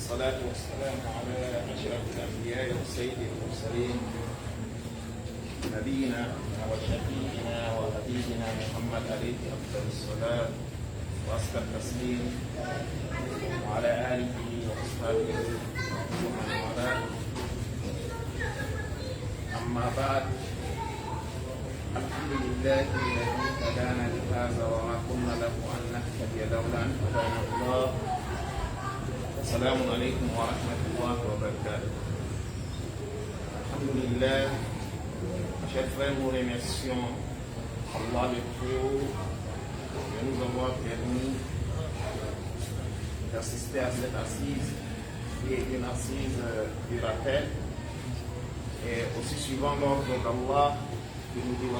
والصلاة والسلام على أشرف الأنبياء وسيد المرسلين نبينا وشفيعنا وحبيبنا محمد عليه أفضل الصلاة وأزكى التسليم وعلى آله وأصحابه ومن والاه. أما بعد، الحمد لله الذي هدانا لهذا وما كنا له أن نهتدي لولا أن هدانا الله. السلام عليكم ورحمة الله وبركاته. Alhamdulillah, chers frères, nous remercions Allah le Très-Haut de nous avoir permis d'assister à cette assise qui est une assise du rappel et aussi suivant l'ordre d'Allah qui nous dit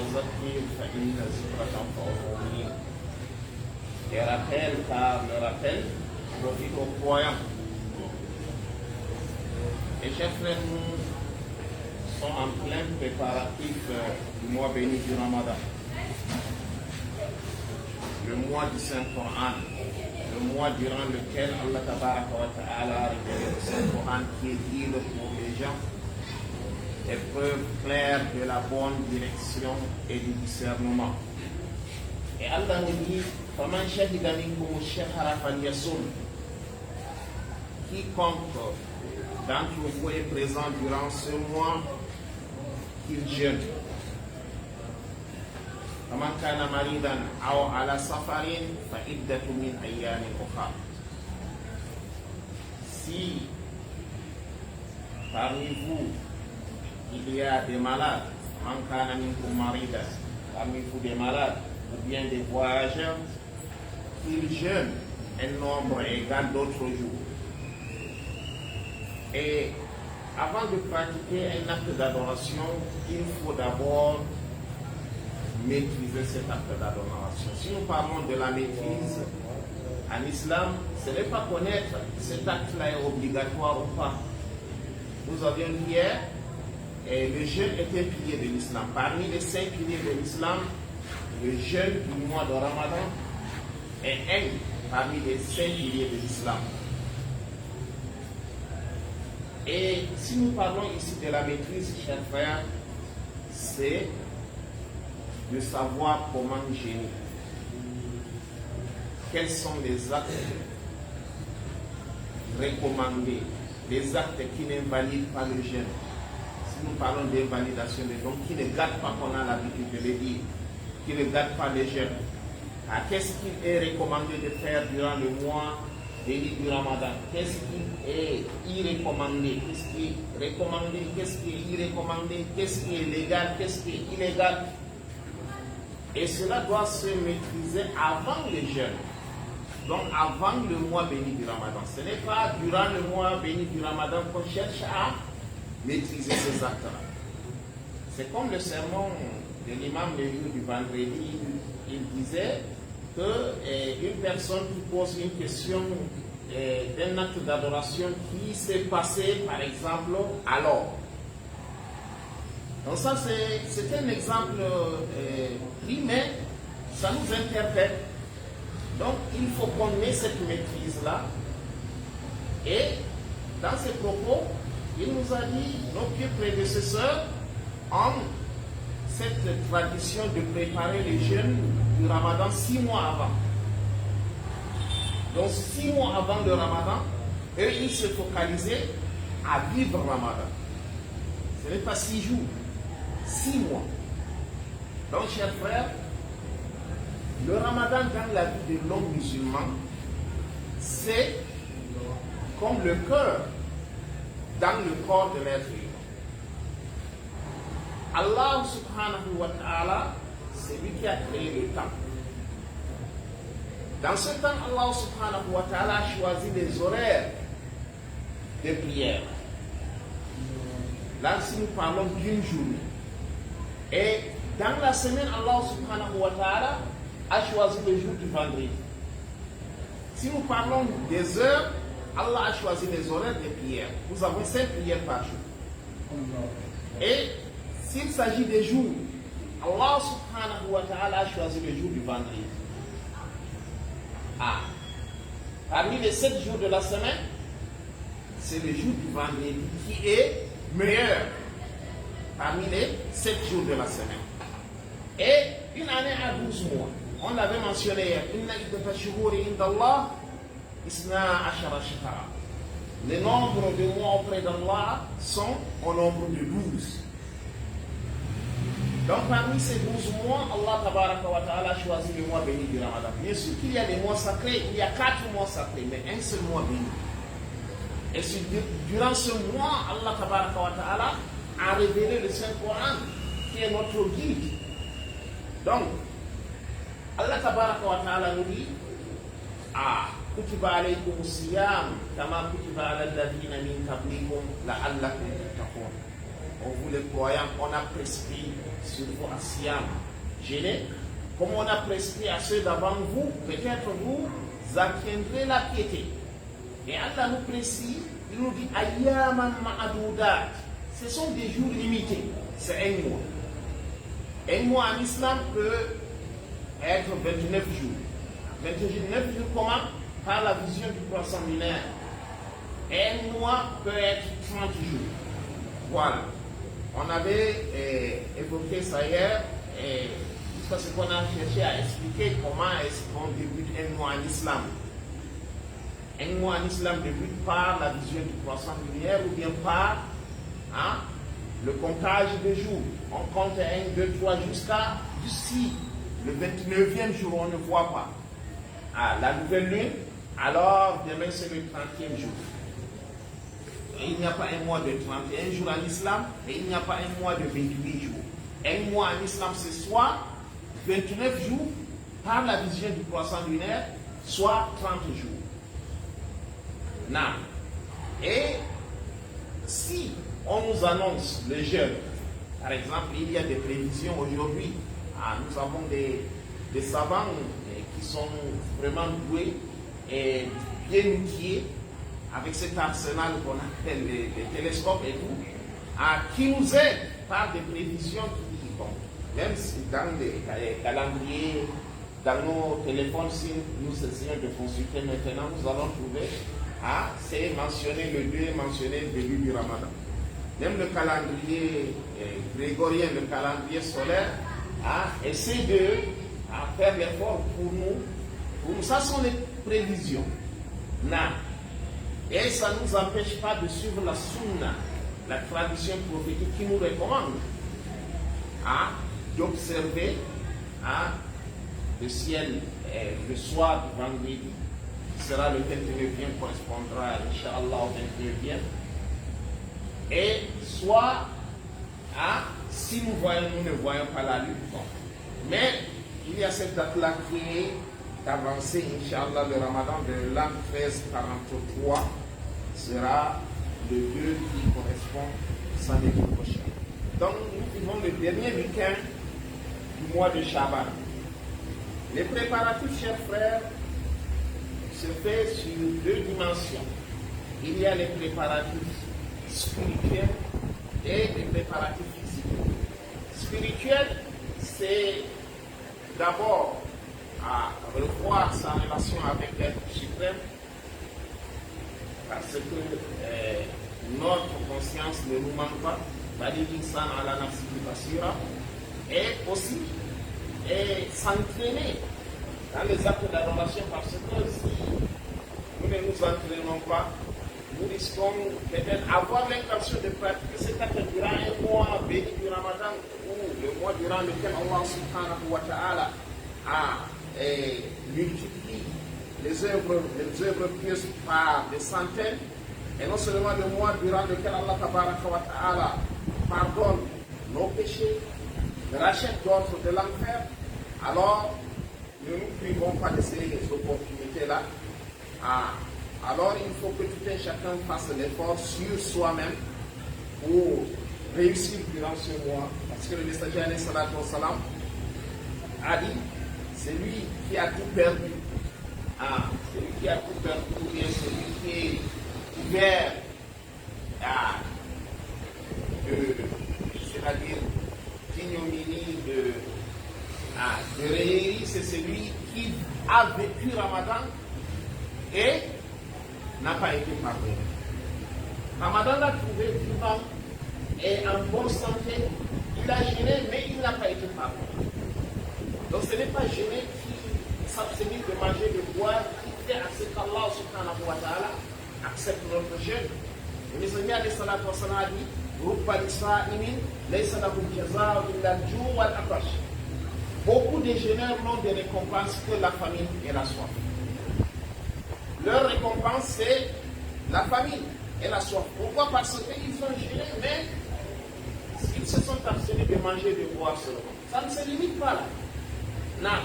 et rappel, car le rappel profite aux croyants. Et chers frères, nous sommes en plein préparatif du mois béni du Ramadan, le mois du Saint-Coran, le mois durant lequel Allah Tabaraka wa Ta'ala a révélé le Saint-Coran qui est guide pour les gens, épreuve claire de la bonne direction et du discernement. Et Allah nous dit, فَمَنْ شَهِدَ مِنْكُمُ الشَّهْرَ فَلْيَصُمْ. Quiconque d'entre vous est présent durant ce mois, qu'il jeûne. فَمَنْ كَانَ مَرِيضًا أَوْ عَلَى سَفَرٍ فَعِدَّةٌ مِنْ أَيَّامٍ أُخَرَ. Si parmi vous il y a des malades, مَنْ كَانَ مِنْكُمْ مَرِيضًا, parmi vous des malades ou bien des voyageurs, qu'ils jeûnent un nombre égal d'autres jours. Et avant de pratiquer un acte d'adoration, il faut d'abord maîtriser cet acte d'adoration. Si nous parlons de la maîtrise en islam, ce n'est pas connaître cet acte-là est obligatoire ou pas. Nous avions dit hier, et le jeûne est un pilier de l'islam. Parmi les 5 piliers de l'islam, le jeûne du mois de Ramadan est un parmi les 5 piliers de l'islam. Et si nous parlons ici de la maîtrise, chers frères, c'est de savoir comment jeûner. Quels sont les actes recommandés, les actes qui n'invalident pas le jeûne. Si nous parlons d'invalidation de donc qui ne gâtent pas, qu'on a l'habitude de le dire, qui ne gâtent pas le jeûne. Qu'est-ce qu'il est recommandé de faire durant le mois béni du Ramadan? Qu'est-ce qui est irrecommandé? Qu'est-ce qui est recommandé? Qu'est-ce qui est irrecommandé? Qu'est-ce qui est légal? Qu'est-ce qui est illégal? Et cela doit se maîtriser avant le jeûne. Donc avant le mois béni du Ramadan. Ce n'est pas durant le mois béni du Ramadan qu'on cherche à maîtriser ces actes-là. C'est comme le sermon de l'imam le jour du vendredi. Il disait qu'une personne qui pose une question d'un acte d'adoration qui s'est passé, par exemple, alors. Donc ça, c'est un exemple pris, mais ça nous interpelle. Donc, il faut qu'on ait cette maîtrise-là. Et dans ses propos, il nous a dit, nos pieux prédécesseurs ont cette tradition de préparer les jeûnes du Ramadan 6 mois avant. Donc 6 mois avant le Ramadan, eux, ils se focalisaient à vivre Ramadan. Ce n'est pas 6 jours, 6 mois. Donc, chers frères, le Ramadan dans la vie de l'homme musulman, c'est comme le cœur dans le corps de l'être humain. Allah subhanahu wa ta'ala, c'est lui qui a créé le temps. Dans ce temps, Allah subhanahu wa ta'ala a choisi des horaires de prière. Là, si nous parlons d'une journée. Et dans la semaine, Allah subhanahu wa ta'ala a choisi le jour du vendredi. Si nous parlons des heures, Allah a choisi les horaires de prière. Nous avons 5 prières par jour. Et s'il s'agit des jours, Allah subhanahu wa ta'ala a choisi le jour du vendredi. Parmi les 7 jours de la semaine, c'est le jour du vendredi qui est meilleur parmi les 7 jours de la semaine. Et une année à 12 mois. On l'avait mentionné hier. Le nombre de mois auprès d'Allah sont au nombre de 12. Donc parmi ces 12 mois, Allah Tabaraka wa Ta'ala a choisi le mois béni du Ramadan. Bien sûr qu'il y a des mois sacrés, il y a 4 mois sacrés, mais un seul mois béni. Et durant ce mois, Allah Tabaraka wa Ta'ala a révélé le Saint-Coran, qui est notre guide. Donc, Allah Tabaraka wa Ta'ala nous dit, Kutiba alaykum siyam, kama kutiba ala alladhina min qablikum la'allakum tattaqun. On vous les croyants, on a prescrit sur vous à Siam, jeûner, comme on a prescrit à ceux d'avant vous, peut-être vous acquiendrez la piété. Et Allah nous précise, il nous dit ayyaman ma'adudat. Ce sont des jours limités, c'est un mois. Un mois en islam peut être 29 jours. 29 jours comment? Par la vision du croissant lunaire. Un mois peut être 30 jours. Voilà. On avait évoqué ça hier, parce qu'on a cherché à expliquer comment est-ce qu'on débute un mois en islam. Un mois en islam débute par la vision du croissant lunaire ou bien par le comptage des jours. On compte 1, 2, 3 jusqu'à le 29e jour, on ne voit pas. La nouvelle lune, alors demain c'est le 30e jour. Et il n'y a pas un mois de 31 jours en islam et il n'y a pas un mois de 28 jours. Un mois en islam, c'est soit 29 jours par la vision du croissant lunaire, soit 30 jours. Non. Et si on nous annonce le jeûne, par exemple, il y a des prévisions aujourd'hui, nous avons des savants qui sont vraiment doués et bien outillés avec cet arsenal qu'on appelle les télescopes et tout, qui nous aident par des prévisions qui vont. Même si dans les calendriers, dans nos téléphones, si nous essayons de consulter maintenant, nous allons trouver, c'est mentionné le 2, mentionné le début du Ramadan. Même le calendrier grégorien, le calendrier solaire, essaie de faire l'effort pour nous. Ça sont les prévisions. Non. Et ça ne nous empêche pas de suivre la sunna, la tradition prophétique qui nous recommande d'observer le ciel le soir du vendredi, qui sera le 29e, correspondra Inch'Allah au 29e. Et soit, si nous ne voyons pas la lune, bon. Mais il y a cette date-là qui est avancée, Inch'Allah, le Ramadan de l'an 1343 sera le 2 qui correspond samedi prochain. Donc, nous vivons le dernier week-end du mois de Shaban. Les préparatifs, chers frères, se fait sur 2 dimensions. Il y a les préparatifs spirituels et les préparatifs physiques. Spirituel, c'est d'abord à revoir sa relation avec l'être suprême, parce que notre conscience ne nous manque pas, et aussi s'entraîner dans les actes d'adoration, parce que si nous ne nous entraînons pas, nous risquons peut-être avoir l'intention de pratiquer cet acte durant un mois béni du Ramadan ou le mois durant lequel Allah subhanahu wa ta'ala multiplie les œuvres pieuses par des centaines, et non seulement le mois durant lequel Allah tabaraka wa ta'ala pardonne nos péchés, rachète d'autres de l'enfer. Alors ne nous privons pas de ces opportunités-là. Alors il faut que tout un chacun fasse l'effort sur soi-même pour réussir durant ce mois. Parce que le messager alayhi salatu wa salam a dit, c'est lui qui a tout perdu. Celui qui a tout perdu, ou bien celui qui est ouvert c'est-à-dire d'ignominie, de raillerie, c'est celui qui a vécu Ramadan et n'a pas été pardonné. Ramadan l'a trouvé vivant et en bonne santé. Il a jeûné, mais il n'a pas été pardonné. Donc ce n'est pas jeûner qui s'abstenir de manger, de boire, qui fait à ce qu'Allah subhanahu wa ta'ala accepte notre jeûne. Le Messie alayhi salatu wa sallam a dit Rubba lisaimin laysa lahu jazaa'un illa al-ju' wal 'atash. Beaucoup de jeûneurs n'ont de récompense que la famine et la soif. Leur récompense, c'est la famine et la soif. Pourquoi? Parce qu'ils ont jeûné, mais ils se sont abstenus de manger et de boire seulement. Ça ne se limite pas là. Non.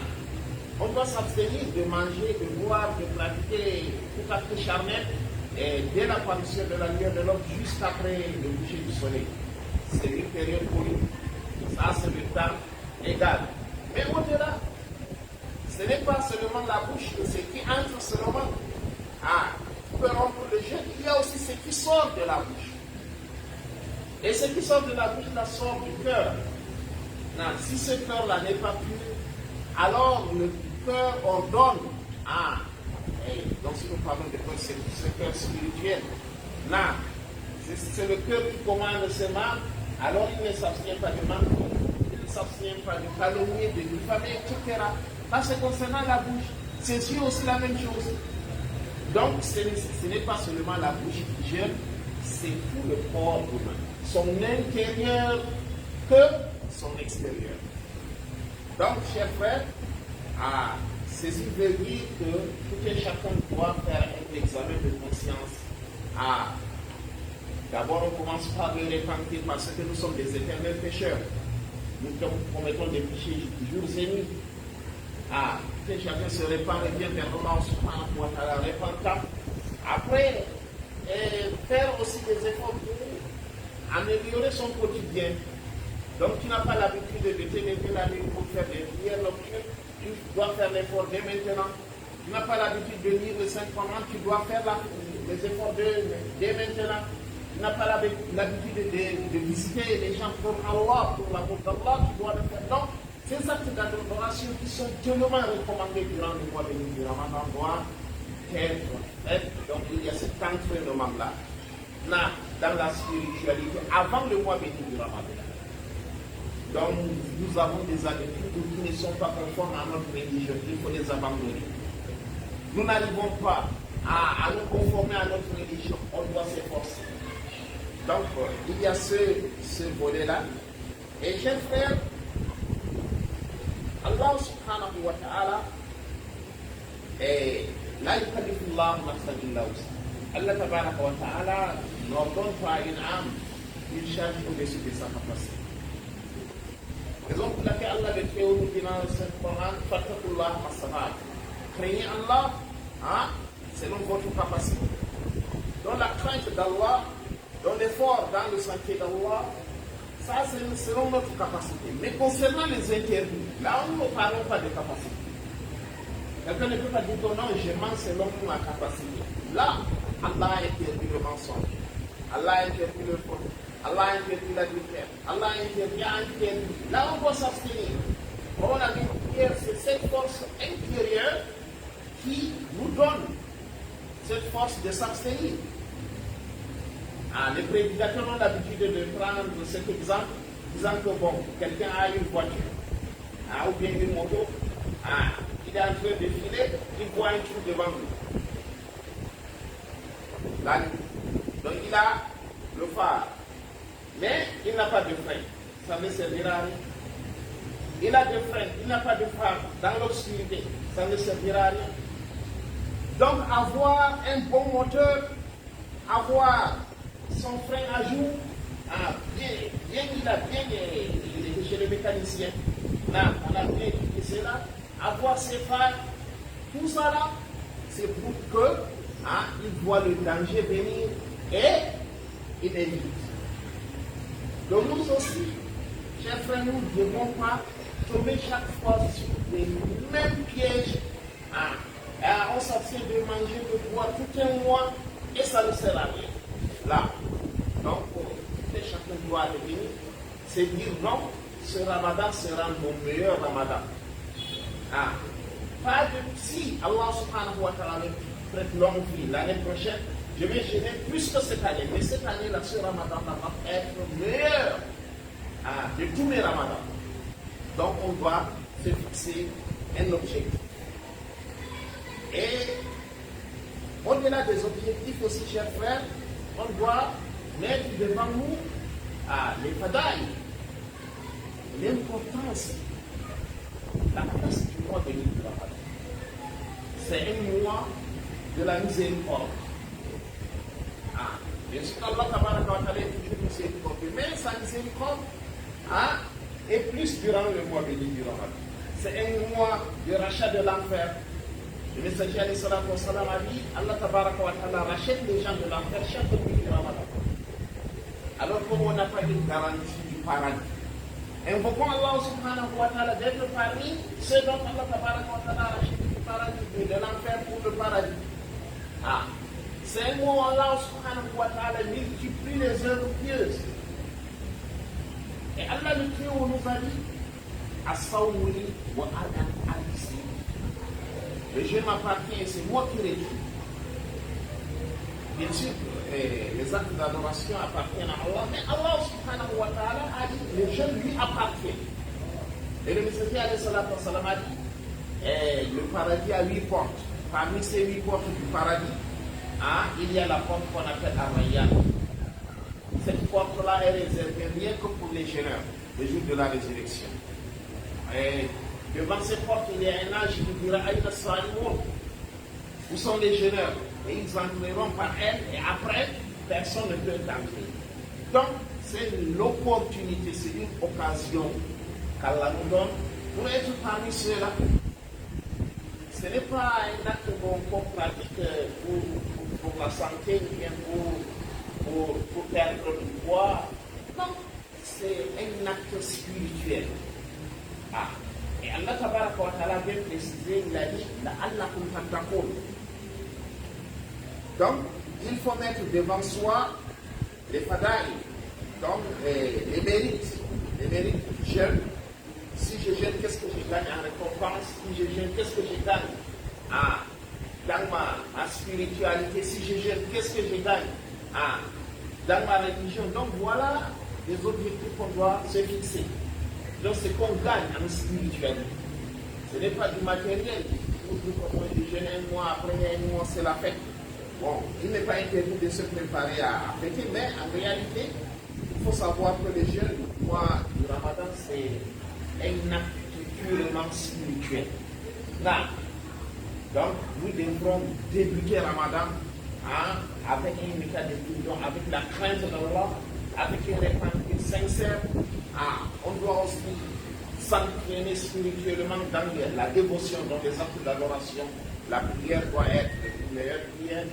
On doit s'abstenir de manger, de boire, de pratiquer tout acte charnel et dès l'apparition de la lumière de l'homme jusqu'après le coucher du soleil. C'est une période connue. Ça, c'est le temps égal. Mais au-delà, ce n'est pas seulement la bouche, ce qui entre seulement peut rompre le jeûne. Il y a aussi ce qui sort de la bouche. Et ce qui sort de la bouche, là, sort du cœur. Non, si ce cœur-là n'est pas pur, alors le cœur ordonne. Donc si nous parlons de cœur, c'est ce cœur spirituel. Non, c'est le cœur qui commande ses membres, alors il ne s'abstient pas de membres. S'abstient pas de calomnier, de diffamer, etc. Ça, c'est concernant la bouche. C'est sûr aussi la même chose. Donc, ce n'est pas seulement la bouche qui gêne, c'est tout le corps humain. Son intérieur que son extérieur. Donc, chers frères, ceci veut dire que tout un chacun doit faire un examen de conscience. D'abord, on commence par le repentir parce que nous sommes des éternels pécheurs. Nous commettons des péchés jours et nuits. Que chacun se répand et vient vers Allah subhanahu wa ta'ala repentant. Après, faire aussi des efforts pour améliorer son quotidien. Donc tu n'as pas l'habitude de te lever la nuit pour faire des prières nocturnes, tu dois faire l'effort dès maintenant. Tu n'as pas l'habitude de lire le Saint-Coran, tu dois faire les efforts dès maintenant. Tu n'as pas l'habitude de visiter les gens pour Allah, pour l'amour d'Allah, tu dois le faire. Donc, ces actes d'adoration qui sont tellement recommandés durant le mois béni du Ramadan doivent être faits. Donc, il y a cet entraînement-là, dans la spiritualité, avant le mois béni du Ramadan. Donc, nous avons des habitudes qui ne sont pas conformes à notre religion, il faut les abandonner. Nous n'arrivons pas à nous conformer à notre religion, on doit s'efforcer. Donc, il y a ce volet-là. Et chers frères, Allah subhanahu wa ta'ala, la yukallifullahu nafsan illa wus'aha. Allah tabaraka wa ta'ala n'ordonne pas une âme une charge au-dessus de sa capacité. Raison pour laquelle Allah le Très-Haut nous dit dans le Saint-Coran, fattakullah mastata'tum. Craignez Allah selon votre capacité. Dans la crainte d'Allah, dans l'effort dans le sentier d'Allah, ça c'est selon notre capacité. Mais concernant les interdits, là nous ne parlons pas de capacité. Quelqu'un ne peut pas dire non, je mens selon ma capacité. Là, Allah a interdit le mensonge. Allah a interdit le faux. Allah a interdit l'adultère. Allah a interdit. Là on doit s'abstenir. On a dit hier, c'est cette force intérieure qui nous donne cette force de s'abstenir. Les prédicateurs ont l'habitude de prendre cet exemple, disant que bon, quelqu'un a une voiture, ou bien une moto, il est en train de filer, il voit un truc devant lui. Là, donc il a le phare, mais il n'a pas de frein, ça ne servira à rien. Il a des freins, il n'a pas de phare dans l'obscurité, ça ne servira à rien. Donc avoir un bon moteur, avoir son frein à jour, il est chez les mécaniciens. Là, on a bien étudié cela, avoir ses phares, tout ça là, c'est pour que il voit le danger venir et il évite. Donc nous aussi, chers frères, nous ne devons pas tomber chaque fois sur les mêmes pièges. On s'abstient de manger, de boire tout un mois et ça ne sert à rien. Là, donc, chacun doit revenir, c'est dire non, ce Ramadan sera mon meilleur Ramadan. Pas de si Allah subhanahu wa ta'ala prête longue vie l'année prochaine, je vais gêner plus que cette année. Mais cette année-là, ce Ramadan va être meilleur de tous les Ramadans. Donc, on doit se fixer un objectif. Et au-delà des objectifs aussi, chers frères, on doit mettre devant nous les fadailles, l'importance, la place du mois de Ramadan. C'est un mois de la miséricorde. Bien sûr, Allah est toujours miséricordieux, mais sa miséricorde est plus durant le mois béni du Ramadan. C'est un mois de rachat de l'enfer. Le messager a dit, Allah rachète les gens de l'enfer chaque nuit du Ramadan. Alors comme on n'a pas une garantie du paradis, invoquons Allah subhanahu wa ta'ala d'être parmi ceux dont Allah rachète du paradis, de l'enfer pour le paradis. C'est un mot où Allah subhanahu wa ta'ala multiplie les œuvres pieuses. Et Allah le Très-Haut nous a dit, As-Sawmuli wa Adam al-Isi. Le jeûne m'appartient et c'est moi qui réduis. Bien sûr, les actes d'adoration appartiennent à Allah, mais Allah subhanahu wa ta'ala a dit le jeûne lui appartient. Et le messager a dit le paradis a 8 portes. Parmi ces 8 portes du paradis, il y a la porte qu'on appelle Ar-Rayyan. Cette porte-là est réservée rien que pour les jeûneurs, le jour de la résurrection. Et devant ces portes, il y a un ange qui dira Aïna Sa'imoun. Où sont les jeûneurs? Et ils entreront par elle, et après, personne ne peut entrer. Donc, c'est l'opportunité, c'est une occasion qu'Allah nous donne pour être parmi ceux-là. Ce n'est pas un acte qu'on pratique pour la santé ou bien pour perdre du poids. Non, c'est un acte spirituel. Et Allah Tabaraka wa Ta'ala a bien précisé, il a dit La'allakum tattaqun. Donc, il faut mettre devant soi les fadaïs, donc les mérites du jeûne. Si je jeûne, qu'est-ce que je gagne en récompense? Si je jeûne, qu'est-ce que je gagne dans ma spiritualité? Si je jeûne, qu'est-ce que je gagne dans ma religion? Donc voilà les objectifs qu'on doit se fixer. Donc c'est qu'on gagne en spiritualité. Ce n'est pas du matériel. Moi je jeûne un mois, après un mois c'est la fête. Bon, il n'est pas interdit de se préparer à fêter, mais en réalité, il faut savoir que le jeûne du mois du Ramadan, c'est un acte purement spirituel. Là, donc, nous devrons débuter Ramadan avec un état de pardon, avec la crainte d'Allah, avec une repentance sincère. On doit aussi s'entraîner spirituellement dans la dévotion, dans les actes d'adoration. La prière doit être une meilleure prière.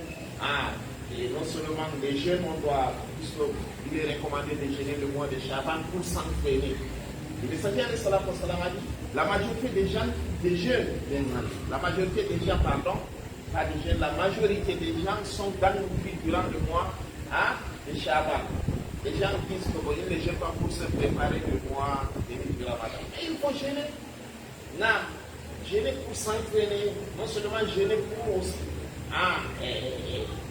Et non seulement les jeunes, il est recommandé de jeûner le mois de Chaban pour s'entraîner. Le messager a dit, la majorité des gens, la majorité des gens, pas des jeunes, la majorité des gens sont dans le vie durant le mois de Chaban. Les gens disent qu'ils ne jeûnent pas pour se préparer le mois de Ramadan. Et il faut jeûner. Non, jeûner pour s'entraîner, non seulement jeûner pour aussi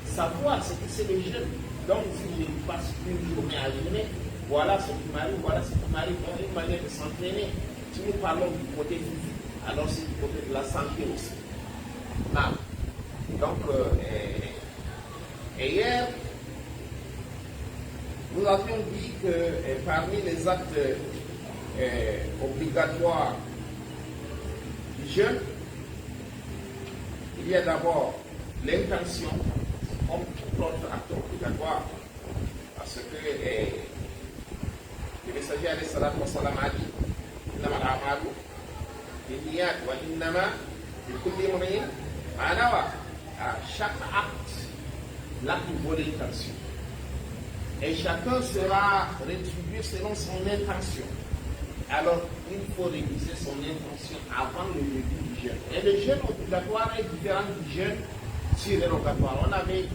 savoir ce que c'est les jeûnes. Donc si je passe une journée à jeûner, voilà ce qui m'arrive, donc une manière de s'entraîner. Si nous parlons du côté physique, alors c'est du côté de la santé aussi. Donc, hier, nous avions dit que parmi les actes obligatoires du jeûne, il y a d'abord l'intention, comme tout autre acte obligatoire, parce que le messager a dit إنما الأعمال بالنيات وإنما لكل امرئ ما نوى. Chaque acte, l'acte vaut l'intention. Et chacun sera rétribué selon son intention. Alors, il faut réviser son intention avant le début du jeûne. Et le jeûne obligatoire est différent du jeûne surérogatoire. On avait dit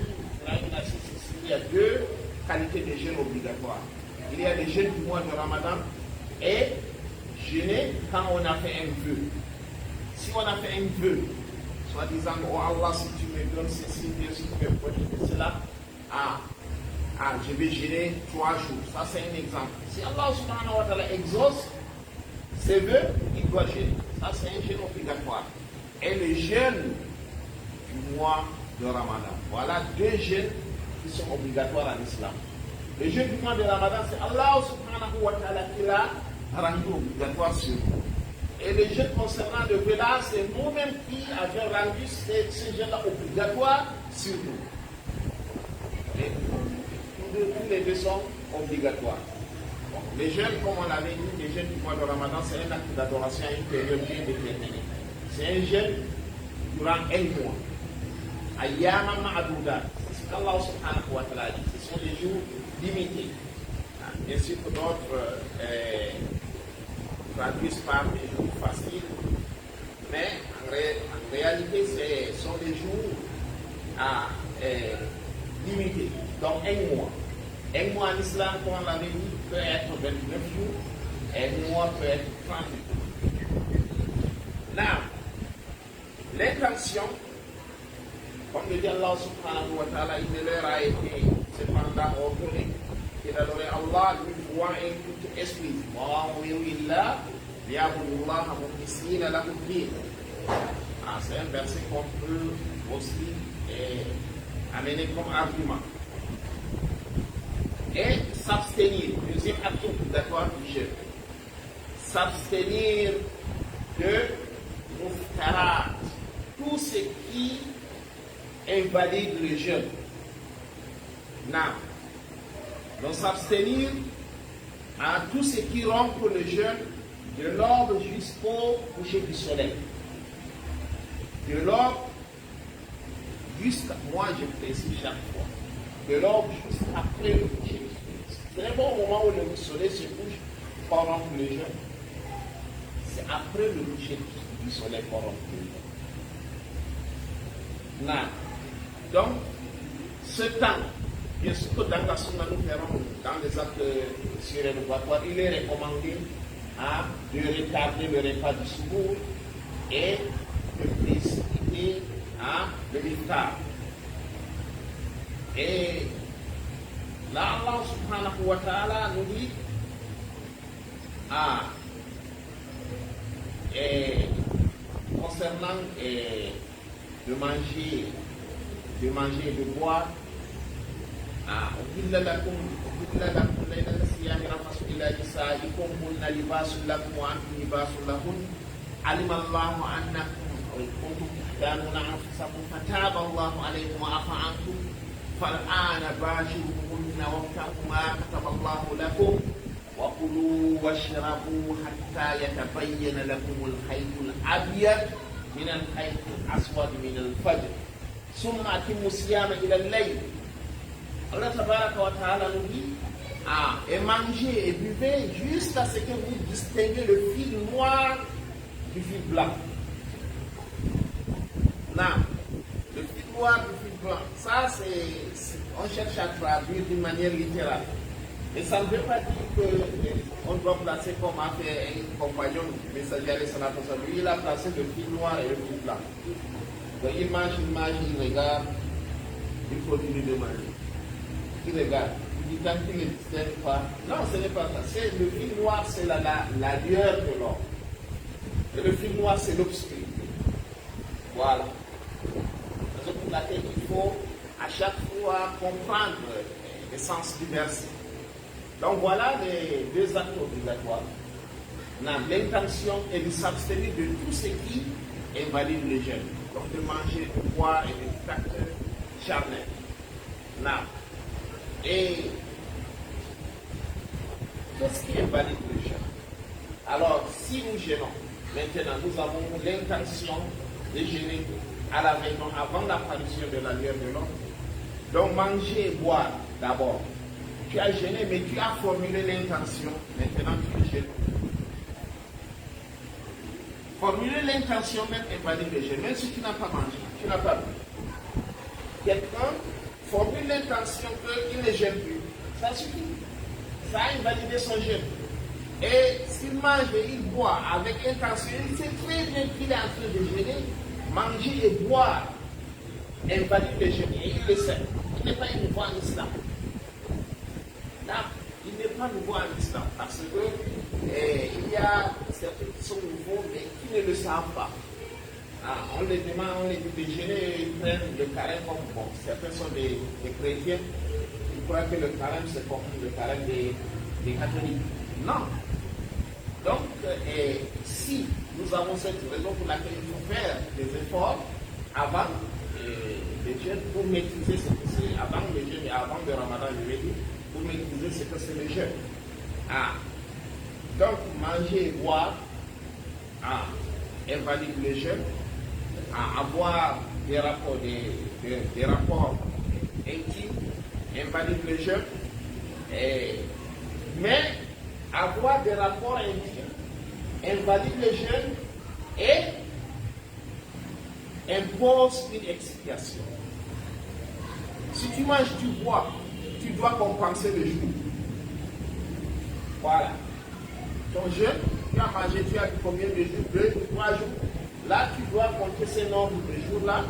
il y a deux qualités de jeûne obligatoire. Il y a le jeûne du mois de Ramadan et jeûner quand on a fait un vœu. Si on a fait un vœu, soit disant, oh Allah, si tu me donnes ceci, si tu me protèges de cela, je vais jeûner 3 jours. Ça, c'est un exemple. Si Allah subhanahu wa ta'ala exauce ses vœux, il doit jeûner. Ça, c'est un jeûne obligatoire. Et le jeûne du mois de Ramadan. Voilà 2 jeûnes qui sont obligatoires en islam. Le jeûne du mois de Ramadan, c'est Allah subhanahu wa ta'ala qui l'a rendu obligatoire sur nous. Et le jeûne concernant le vœu-là, c'est nous-mêmes qui avons rendu ce jeûne-là obligatoire sur nous. Et tous les deux sont obligatoires. Bon, les jeûnes, comme on l'avait dit, les jeûnes du mois de Ramadan, c'est un acte d'adoration à une période bien déterminée. C'est un jeûne durant 1 mois. Ayyaman ma'adouda. C'est ce qu'Allah subhanahu wa ta'ala dit. Ce sont des jours limités. Bien sûr que d'autres traduisent par des jours faciles, mais en réalité, ce sont des jours limités. Donc 1 mois. 1 mois en islam, comme on l'avait dit, peut être 29 jours. 1 mois peut être 30 jours. Là, l'intention, comme le dit Allah subhanahu wa ta'ala, il ne leur a été cependant ordonné que d'adorer Allah d'une foi et toute esprit. C'est un verset qu'on peut aussi amener comme argument. Et s'abstenir, deuxième acte obligatoire du jeûne. S'abstenir de muftarat, tout ce qui invalide le jeûne. Donc s'abstenir à tout ce qui rompt le jeûne de l'aube jusqu'au coucher du soleil. De l'aube jusqu'à, moi je précise chaque fois, de l'aube jusqu'après le coucher du soleil. C'est un bon moment où le soleil se couche pour rompre le jeûne. C'est après le coucher du soleil pour rompre le jeûne. Donc, ce temps, bien sûr que dans la sunna nous verrons, dans les actes surérogatoires, il est recommandé de retarder le repas du soubour et de précipiter le iftar. Et là, Allah subhanahu wa ta'ala nous dit concernant de manger et de boire, أحل لكم ليلة الصيام رفث إلى نسائكم هن لباس لكم وأنتم لباس لهن علم الله أنكم كنتم تختانون أنفسكم فتاب الله عليكم وعفى عنكم فالآن باشروهن وابتغوا ما كتب الله لكم وكلوا واشربوا حتى يتبين لكم الخيط الأبيض من الخيط الأسود من الفجر ثم أتموا الصيام إلى الليل. Allah tabaraka wa ta'ala nous dit et mangez et buvez jusqu'à ce que vous distinguez le fil noir du fil blanc. Là, le fil noir du fil blanc, ça on cherche à traduire d'une manière littérale. Mais ça ne veut pas dire qu'on doit placer comme a fait un compagnon du messager de Salat al-Salam. Il a placé le fil noir et le fil blanc. Donc il mange, il regarde, il continue de manger. Il regarde, il dit quand il ne distingue pas. Non, ce n'est pas ça. C'est le fil noir, c'est la lueur de l'or. Et le fil noir, c'est l'obscurité. Voilà. C'est pour laquelle il faut à chaque fois comprendre le sens du verset. Donc voilà les 2 actes obligatoires. L'intention est de s'abstenir de tout ce qui invalide le jeûne. Donc de manger, de boire et de actes charnels. Et qu'est-ce qui invalide le jeûne? Alors, si nous jeûnons, maintenant nous avons l'intention de jeûner à la veille, avant l'apparition de la lueur de l'homme. Donc manger et boire d'abord. Tu as jeûné, mais tu as formulé l'intention, maintenant tu jeûnes. Formuler l'intention même invalide le jeûne, même si tu n'as pas mangé, tu n'as pas bu. Quelqu'un formule l'intention qu'il ne jeûne plus. Ça suffit. Ça a invalidé son jeûne. Et s'il mange et il boit avec intention, il sait très bien qu'il est en train de jeûner. Manger et boire invalide le jeûne et il le sait. il n'est pas nouveau en islam. Là, il n'est pas nouveau en islam parce que il y a certains qui sont nouveaux mais qui ne le savent pas. On les demande, on les dit de gêner, ils prennent le carême comme bon. Certains sont des chrétiens, ils croient que le carême c'est comme le carême des catholiques. Non. Donc, si nous avons cette raison pour laquelle il faut faire des efforts avant le jeûne pour maîtriser ce que c'est, avant le jeûne et avant le ramadan, je vais dire, pour maîtriser ce que c'est le jeûne. Donc, manger et boire invalide le jeûne. Avoir des rapports, des rapports intimes invalide le jeûne. Mais avoir des rapports intimes invalide le jeûne et impose une expiation. Si tu manges, tu bois, tu dois compenser le jour. Voilà. Ton jeûne, tu as mangé, tu as combien de jours? 2 ou 3 jours. Là, tu dois compter ces nombres de jours-là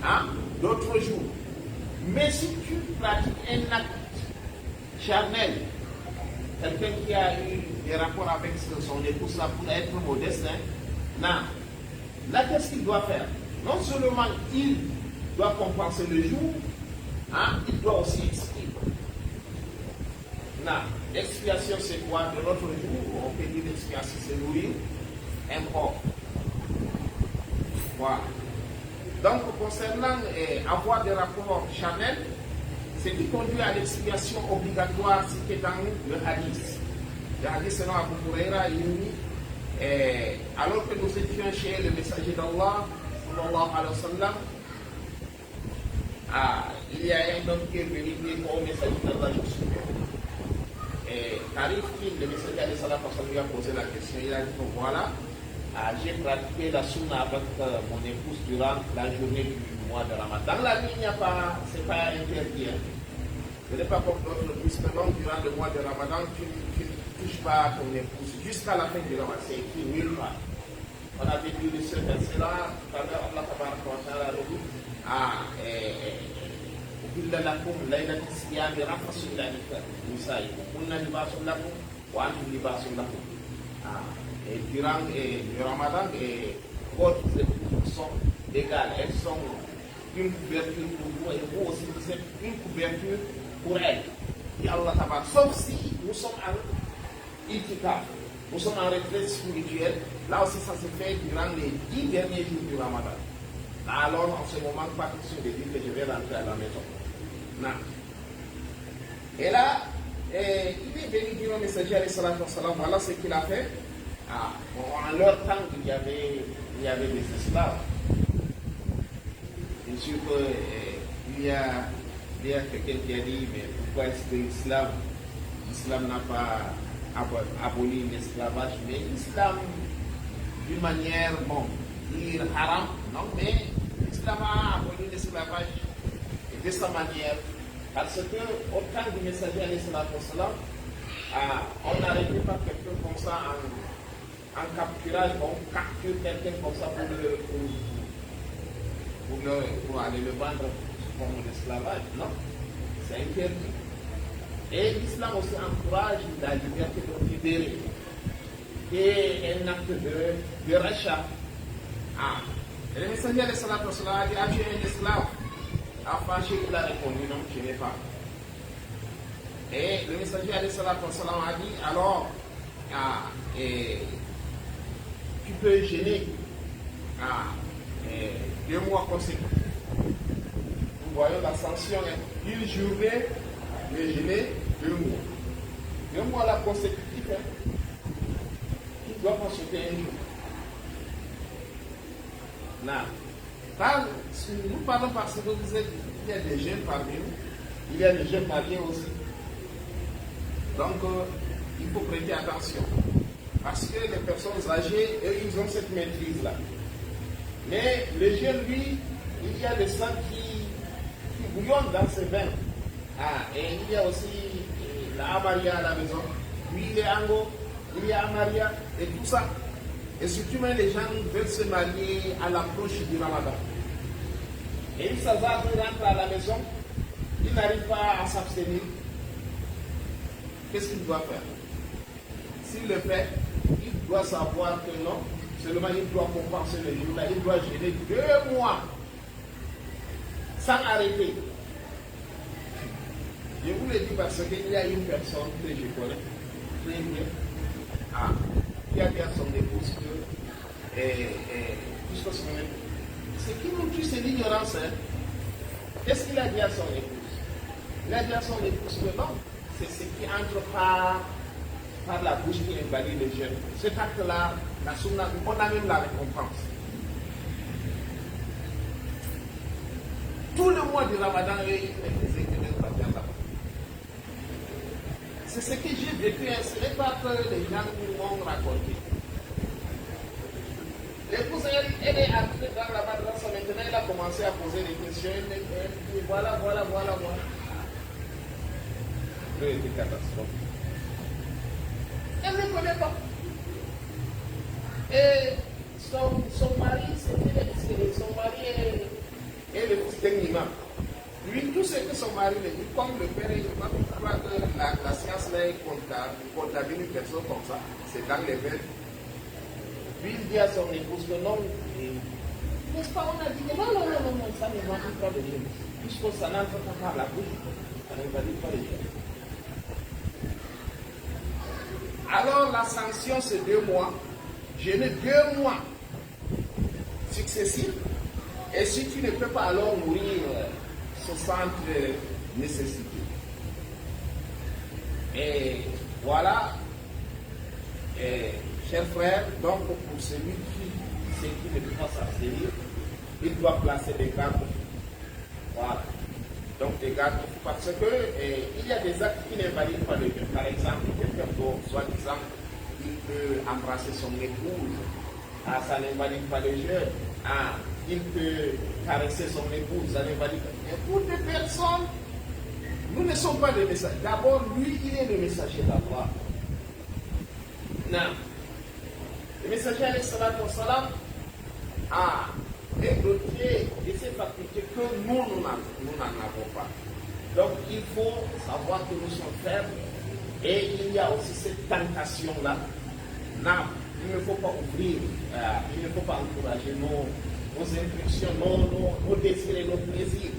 à d'autres jours. Mais si tu pratiques un acte charnel, quelqu'un qui a eu des rapports avec son épouse là pour être modeste, là, qu'est-ce qu'il doit faire? Non seulement il doit compenser le jour, il doit aussi expier. L'expiation c'est quoi? De l'autre jour, on peut dire l'expiation c'est nourrir un corps. Voilà. Donc, concernant avoir des rapports charnels, ce qui conduit à l'expiation obligatoire, ce qui est dans le hadith. Le hadith selon Abu Huraira, il dit, alors que nous étions chez le messager d'Allah, sallallahu alayhi wa sallam, il y a un homme qui est venu dire au messager d'Allah, je suis arrive-t-il, le messager alayhi sallam lui a posé la question, il a dit, voilà, j'ai pratiqué la sunna avec mon épouse durant la journée du mois de Ramadan. Dans la vie, c'est pas interdit. Ce n'est pas comme d'autres, puisque donc durant le mois de Ramadan, tu ne touches pas à ton épouse jusqu'à la fin du Ramadan. C'est écrit nulle part. On avait dit de ce verset-là, tout à l'heure, Allah ta'ala a dit, أحل لكم ليلة الصيام رفث إلى نسائكم هن لباس لكم وأنتم لباس لهم. Durant le Ramadan, votre épouses sont égales, elles sont une couverture pour vous et vous aussi vous êtes une couverture pour elles. Et Allah Ta'ala, sauf si nous sommes en itikaf, nous sommes en retraite spirituelle, là aussi ça se fait durant les 10 derniers jours du Ramadan. Alors en ce moment, pas question de dire que je vais rentrer à la maison. Non. Et là, il est venu dire au messager alayhi salatu wa salam, voilà ce qu'il a fait. En leur temps, il y avait des esclaves. Bien sûr qu'il y a quelqu'un qui a dit, mais pourquoi est-ce que l'islam n'a pas aboli l'esclavage? Mais l'islam, d'une manière, dire haram, non, mais l'islam a aboli l'esclavage de sa manière. Parce que au temps du messager alayhi salatu wa salam, on n'arrêtait pas quelqu'un comme ça en capturage, on capture quelqu'un comme ça pour aller le vendre comme un esclavage. Non, c'est interdit. Et l'islam aussi encourage la liberté de libérer. Et un acte de rachat. Et le messager alayhi salatu wa salam a dit, as-tu un esclave? Fâché, il a répondu, non, je n'ai pas. Et le messager alayhi salatu wa salam a dit, alors, tu peux gêner 2 mois consécutifs. Nous voyons la sanction, une journée, mais gêner 2 mois. 2 mois là consécutifs, tu dois consulter un jour. Non. Nous parlons parce que vous êtes, il y a des jeunes parmi nous, il y a des jeunes mariés aussi. Donc, il faut prêter attention. Parce que les personnes âgées, eux, ils ont cette maîtrise-là. Mais le jeune, lui, il y a le sang qui bouillonne dans ses veines. Et il y a aussi la amaria à la maison. Lui, il est ango, il y a amaria et tout ça. Et surtout, même les gens veulent se marier à l'approche du Ramadan. Et une savane rentre à la maison, il n'arrive pas à s'abstenir, qu'est-ce qu'il doit faire? S'il le fait, il doit savoir que non, seulement il doit compenser le jour-là, il doit jeûner 2 mois sans arrêter. Je vous le dis parce qu'il y a une personne que je connais très bien, qui a dit à son épouse que ce qui nous tue, c'est l'ignorance. Hein. Qu'est-ce qu'il a dit à son épouse? Il a dit à son épouse que non, c'est ce qui entre par la bouche qui invalide le jeûne. Cet acte-là, la sunna, on a même la récompense. Tout le mois du Ramadan, il ne faisait que ne pas faire là-bas. C'est ce que j'ai vécu, ce n'est pas que les gens m'ont raconté. L'épouse, elle est entrée dans la madrasa, maintenant elle a commencé à poser des questions, elle dit voilà. C'était catastrophe. Elle ne connaît pas. Et son mari, son mari est le fils d'un imam. Lui, tout ce que son mari lui dit, comme le père est imam, il croit que la science là est comptable une personne comme ça, c'est dans les veines. Puis il dit à son épouse que non, n'est-ce pas, on a dit que non, ça ne va pas de jeûne. Puisque ça n'entre pas par la bouche, ça ne valide pas les jeûnes. Alors la sanction c'est 2 mois, jeûner 2 mois successifs, et si tu ne peux pas alors mourir, se sentir nécessité. Et voilà, chers frères, donc pour celui qui ne peut pas s'abstenir, il doit placer des garde-fous. Voilà. Donc des garde-fous parce que il y a des actes qui n'invalident pas le jeûne. Par exemple, quelqu'un d'autre, soi-disant, il peut embrasser son épouse. Ça n'invalide pas le jeûne. Il peut caresser son épouse, ça n'invalide pas. Et pour des personnes, nous ne sommes pas des messagers. D'abord, lui, il est le messager d'Allah. Non. Le messager, alayhi salatu wa salam, est doté de ces facultés que nous n'en avons pas. Donc, il faut savoir que nous sommes faibles et il y a aussi cette tentation-là. Non, il ne faut pas ouvrir, il ne faut pas encourager nos impulsions, nos désirs et nos plaisirs.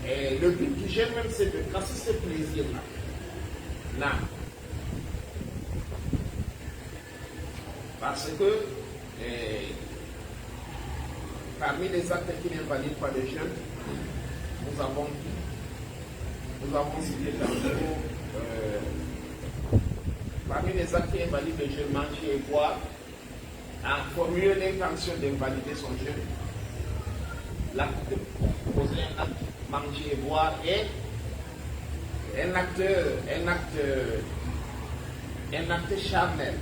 Et le but du jeûne même, c'est de casser ce plaisir-là. Non. Parce que parmi les actes qui n'invalident pas le jeûne, nous avons cité tantôt, parmi les actes qui invalident le jeûne, manger et boire, formuler l'intention d'invalider son jeûne, l'acte de poser un acte, manger et boire, et un acte charnel.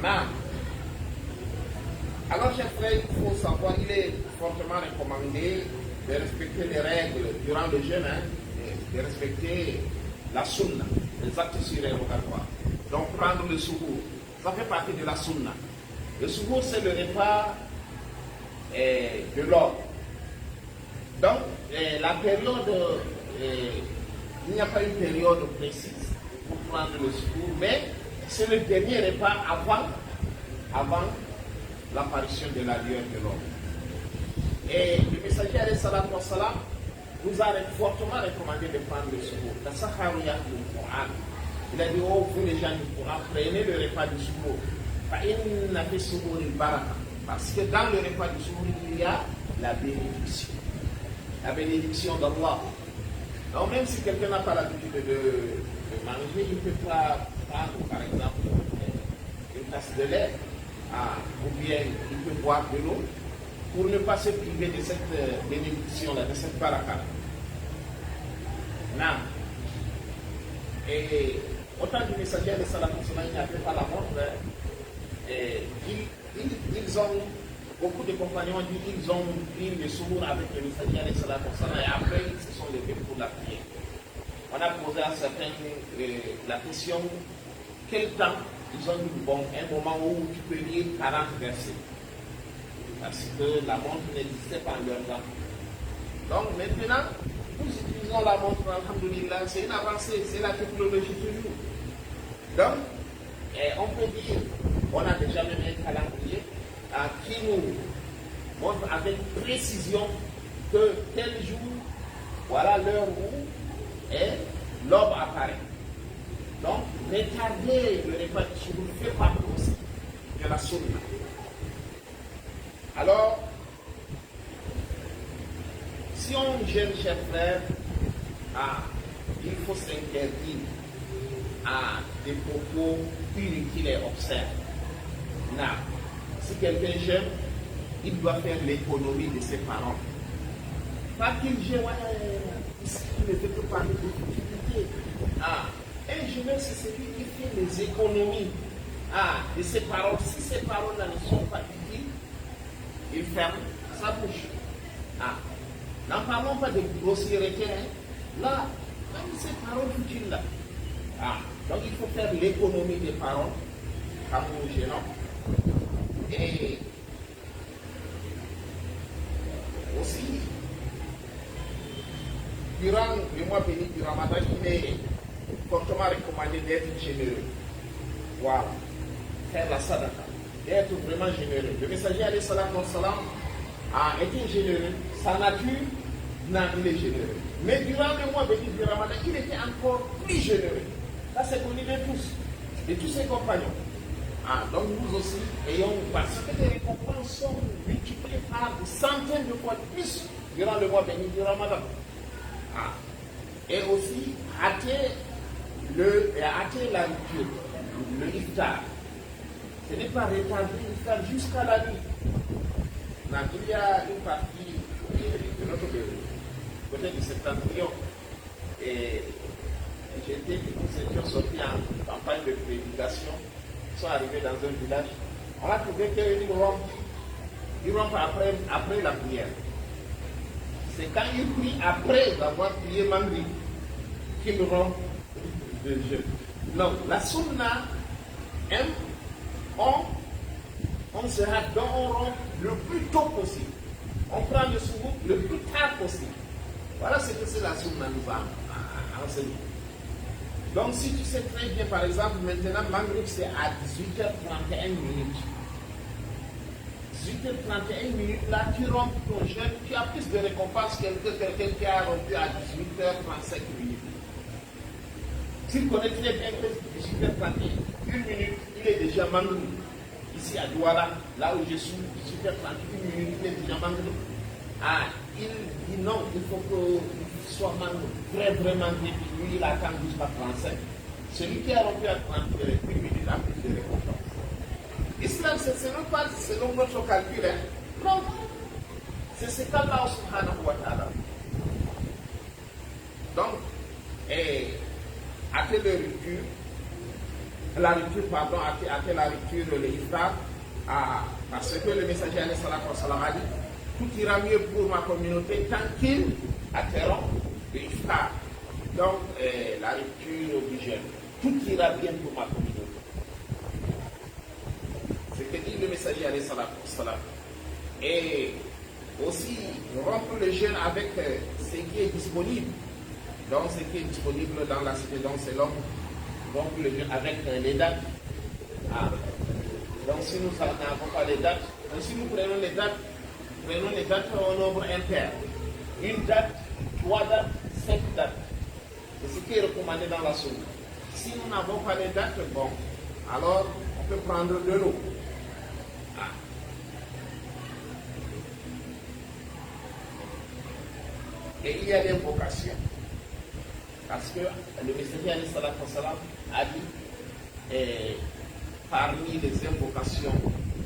Non. Alors, chers frères, il faut savoir, il est fortement recommandé de respecter les règles durant le jeûne, de respecter la sunna, les actes surérogatoires. Donc, prendre le souhour, ça fait partie de la sunna. Le souhour, c'est le repas de l'ordre. Donc, la période, il n'y a pas une période précise pour prendre le souhour, mais c'est le dernier repas avant l'apparition de la lueur de l'homme. Et le messager alayhi salatu wa salam nous a fortement recommandé de prendre le souhour. La Saharouya du Coran. Il a dit, oh, vous les gens du Coran, prenez le repas du souhour. Parce que dans le repas du souhour, il y a la bénédiction. La bénédiction d'Allah. Donc même si quelqu'un n'a pas l'habitude de manger, il peut pas prendre, par exemple, une tasse de lait, ou bien il peut boire de l'eau, pour ne pas se priver de cette bénédiction-là, de cette baraka. Non. Et autant du messager de Salam, il n'y avait pas la montre, ils ont, beaucoup de compagnons ont dit qu'ils ont pris le souhour avec le messager de Salam, et après ils se sont levés pour la prière. On a posé à certains la question, quel temps? Ils ont dit, bon, un moment où tu peux lire 40 versets. Parce que la montre n'existait pas en leur temps. Donc maintenant, nous utilisons la montre, alhamdoulilah, c'est une avancée, c'est la technologie toujours. Donc, on peut dire, on a déjà même un calendrier qui nous montre avec précision que tel jour, voilà l'heure où l'aube apparaît. Donc, retarder le repas du suhour fait partie aussi de la sunna. Alors, si on jeûne, chers frères, il faut s'interdire à des propos inutiles et obscènes. Là, si quelqu'un jeûne, il doit faire l'économie de ses paroles. Pas qu'il jeûne, il ne peut pas parler de difficulté. Un jeûneur, c'est celui qui fait les économies de ses paroles. Si ces paroles-là ne sont pas utiles, il ferme sa bouche. N'en parlons pas de grossièreté. Là, même ces paroles futiles-là. Donc il faut faire l'économie des paroles, comme nous gênons. Et aussi, durant le mois béni du Ramadan, il est fortement recommandé d'être généreux. Voilà. Faire la sadaqa, d'être vraiment généreux. Le messager alayhi salatu wa salam a été généreux. Sa nature, il est généreux. Mais durant le mois béni du Ramadan, il était encore plus généreux. Ça, c'est connu de tous ses compagnons. Donc nous aussi, ayons, parce que les récompenses sont multipliées par des centaines de fois plus durant le mois béni du Ramadan. Et aussi, hâter la rupture, le iftar. Ce n'est pas retarder l'iftar jusqu'à la nuit. Il y a une partie de notre côté du septentrion. Et j'étais, nous étions sortis en campagne de prédication. Ils sont arrivés dans un village. On a trouvé qu'ils rompent après la prière. C'est quand ils prient après avoir prié Maghrib qu'ils rompent le jeûne. Non, la sunna on se hâte, donc on rompt le plus tôt possible. On prend le suhour le plus tard possible. Voilà ce que c'est la sunna nous a enseigné. Donc si tu sais très bien, par exemple, maintenant, Maghrib c'est à 18h31 minutes. 18h31 minutes, là, tu rompes ton jeûne, tu as plus de récompense que quelqu'un qui a rompu à 18h35 minutes. S'il connaît très bien que 18h31, une minute, il est déjà Maghrib. Ici à Douala, là où je suis, 18h31 minutes, il est déjà Maghrib. Il dit non, il faut qu'il soit vraiment début. Lui, il attend jusqu'à 35. Celui qui a rompu à 31 minutes a plus de récompense. L'islam, ce n'est pas selon notre calcul. Non, c'est ce qu'Allah subhanahu wa ta'ala. Donc, après la rupture, le iftar, parce que le messager alayhi salatu wa salam a dit, tout ira mieux pour ma communauté tant qu'il interrompt le iftar. Donc, la rupture du jeûne, tout ira bien pour ma communauté. C'est ce que dit le messager alayhi salatu wa salam. Et aussi, rompre le jeûne avec ce qui est disponible. Donc, ce qui est disponible dans la cité, donc c'est l'homme. Donc, le jeûne avec les dates. Donc, si nous n'avons pas les dates, si nous prenons les dates au nombre impair. Une date, 3 dates, 5 dates. C'est ce qui est recommandé dans la sunna. Si nous n'avons pas les dates, bon, alors on peut prendre de l'eau. Et il y a l'invocation. Parce que le messager alayhi salatu wa salam a dit, parmi les invocations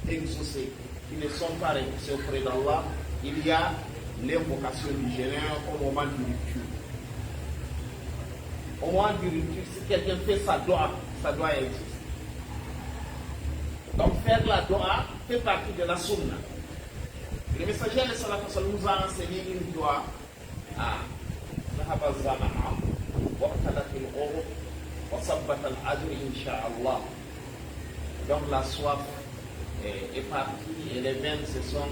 exaucées qui ne sont pas réussies auprès d'Allah, il y a l'invocation du jeûneur au moment du rupture. Au moment du rupture, si quelqu'un fait sa doua existe. Donc faire la doua fait partie de la sunna. Le messager alayhi salatu wa salam nous a enseigné une doua ذهب الزمع واختلت الغرب وثبت الأجر إن شاء الله. Donc la soif est partie et les veines se sont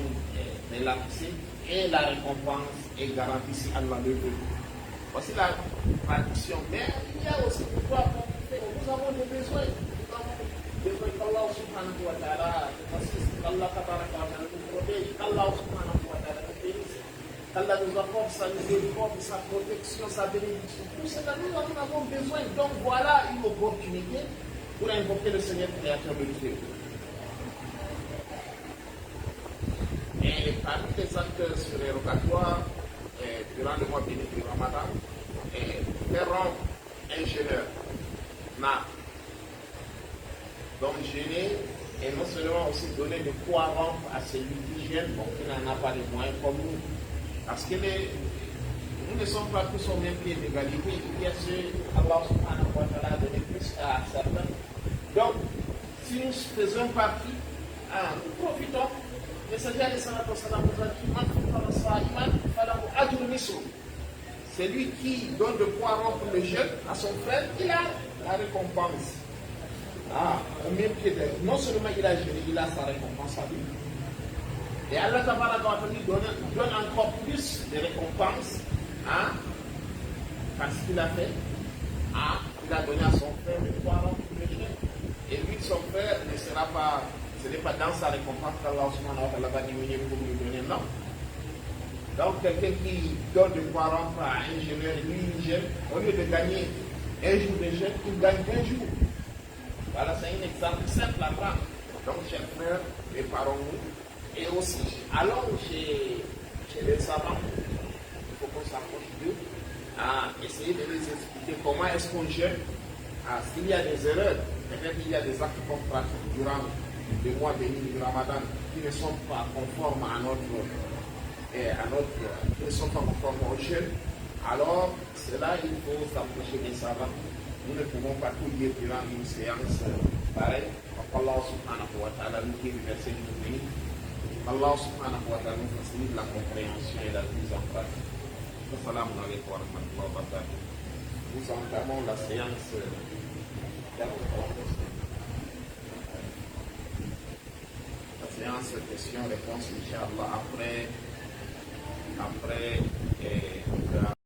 relaxées et la récompense et garantit si Allah le veut. Voici la tradition. Mais il y a aussi pourquoi nous avons des besoins. Nous avons besoin qu'Allah subhanahu wa ta'ala nous assiste, qu'Allah nous protège, qu'Allah subhanahu wa ta'ala nous bénisse, qu'Allah nous apporte sa miséricorde, sa protection, sa bénédiction. Tout cela, nous en avons besoin. Donc voilà une opportunité pour invoquer le Seigneur créateur de Dieu. Et parmi les actes surérogatoires, durant le mois béni du Ramadan, faire rendre un jeûneur n'a donc jeûner et non seulement aussi donner de quoi rompre à celui qui jeûne, donc qui n'en a pas les moyens comme nous. Parce que nous ne sommes pas tous au même pied d'égalité. Il y a ceux Allah subhanahu wa ta'ala a donné plus à certains. Donc, si nous faisons partie, nous profitons. Le Seigneur de Salat wa Salam nous a dit celui qui donne de quoi rompre le jeûne à son frère, il a la récompense. Au même pied d'elle. Non seulement il a jeûné, il a sa récompense à lui. Et Allah donne encore plus de récompenses parce qu'il a fait. Il a donné à son frère de quoi rompre le jeûne. Et lui, son frère, ce n'est pas dans sa récompense qu'Allah va diminuer pour lui donner, non. Donc, quelqu'un qui donne de quoi rompre à un jeûneur, lui, il jeûne, au lieu de gagner un jour de jeûne, il gagne 20 jours. Voilà, c'est un exemple simple à prendre. Donc, chers frères, préparons-nous. Et aussi, allons chez les savants, il faut qu'on s'approche d'eux, à essayer de les expliquer comment est-ce qu'on jeûne. S'il y a des erreurs, peut-être qu'il y a des actes qu'on pratique durant le mois béni du Ramadan qui ne sont pas conformes qui ne sont pas conformes au jeûne, alors cela, il faut s'approcher des savants. Nous ne pouvons pas tout dire durant une séance pareille. Allah subhanahu wa ta'ala nous dit le verset du béni. Allah subhanahu wa ta'ala nous facilite la compréhension et la mise en pratique. Assalamu alaikum wa rahmatullahi wa barakatuh. Nous entamons la séance questions-réponses, Inch'Allah, après